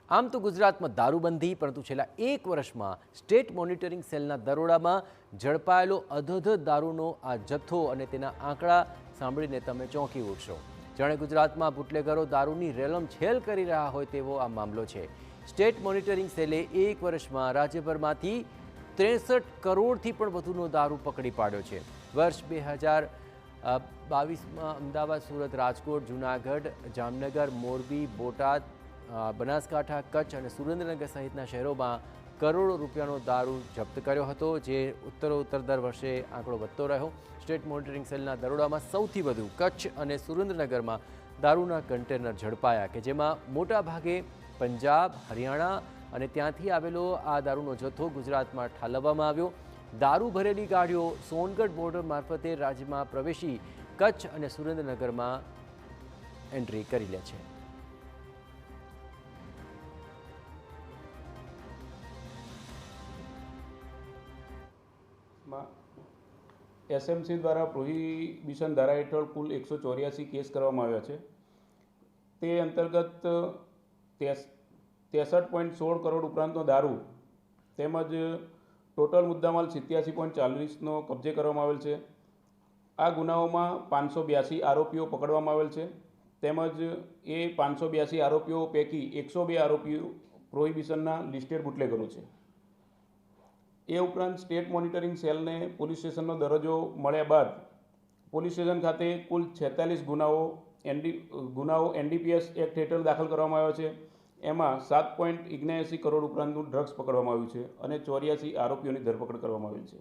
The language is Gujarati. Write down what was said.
આમ તો ગુજરાતમાં દારૂબંધી, પરંતુ છેલ્લા 1 વર્ષમાં સ્ટેટ મોનિટરિંગ સેલના દરોડામાં ઝડપાયેલો અધોધધ દારૂનો આ જથ્થો અને તેના આંકડા સાંભળીને તમે ચોંકી ઉઠશો। જાણે ગુજરાતમાં બુટલેગરો દારૂની રેલમછેલ કરી રહ્યા હોય તેવો આ મામલો છે। સ્ટેટ મોનિટરિંગ સેલે 1 વર્ષમાં રાજ્યભરમાંથી 63 કરોડથી પણ વધુનો દારૂ પકડી પાડ્યો છે। વર્ષ 2022માં અમદાવાદ, સુરત, રાજકોટ, જૂનાગઢ, જામનગર, મોરબી, બોટાદ, બનાસકાંઠા, કચ્છ અને સુરેન્દ્રનગર સહિતના શહેરોમાં કરોડો રૂપિયાનો દારૂ જપ્ત કર્યો હતો, જે ઉત્તરોત્તર દર વર્ષે આંકડો વધતો રહ્યો। સ્ટેટ મોનિટરિંગ સેલના દરોડામાં સૌથી વધુ કચ્છ અને સુરેન્દ્રનગરમાં દારૂના કન્ટેનર ઝડપાયા, કે જેમાં મોટા ભાગે પંજાબ, હરિયાણા અને ત્યાંથી આવેલો આ દારૂનો જથ્થો ગુજરાતમાં ઠાલવવામાં આવ્યો। દારૂ ભરેલી ગાડીઓ સોનગઢ બોર્ડર મારફતે રાજ્યમાં પ્રવેશી કચ્છ અને સુરેન્દ્રનગરમાં એન્ટ્રી કરી લે છે। એસએમસી દ્વારા પ્રોહિબિશન ધારા હેઠળ કુલ 184 કેસ કરવામાં આવ્યા છે। તે અંતર્ગત 63.16 કરોડ ઉપરાંતનો દારૂ તેમજ ટોટલ મુદ્દામાલ 87.40નો કબજે કરવામાં આવેલ છે। આ ગુનાઓમાં 582 આરોપીઓ પકડવામાં આવેલ છે, તેમજ એ 582 આરોપીઓ પૈકી 102 આરોપીઓ પ્રોહિબિશનના લિસ્ટેડ બુટલેગરો છે। એ ઉપરાંત સ્ટેટ મોનિટરિંગ સેલને પોલીસ સ્ટેશનનો દરજ્જો મળ્યા બાદ પોલીસ સ્ટેશન ખાતે કુલ 46 ગુનાઓ એનડીપીએસ એક્ટ હેઠળ દાખલ કરવામાં આવ્યા છે। એમાં 7.79 કરોડ ઉપરાંતનું ડ્રગ્સ પકડવામાં આવ્યું છે અને 84 આરોપીઓની ધરપકડ કરવામાં આવેલ છે।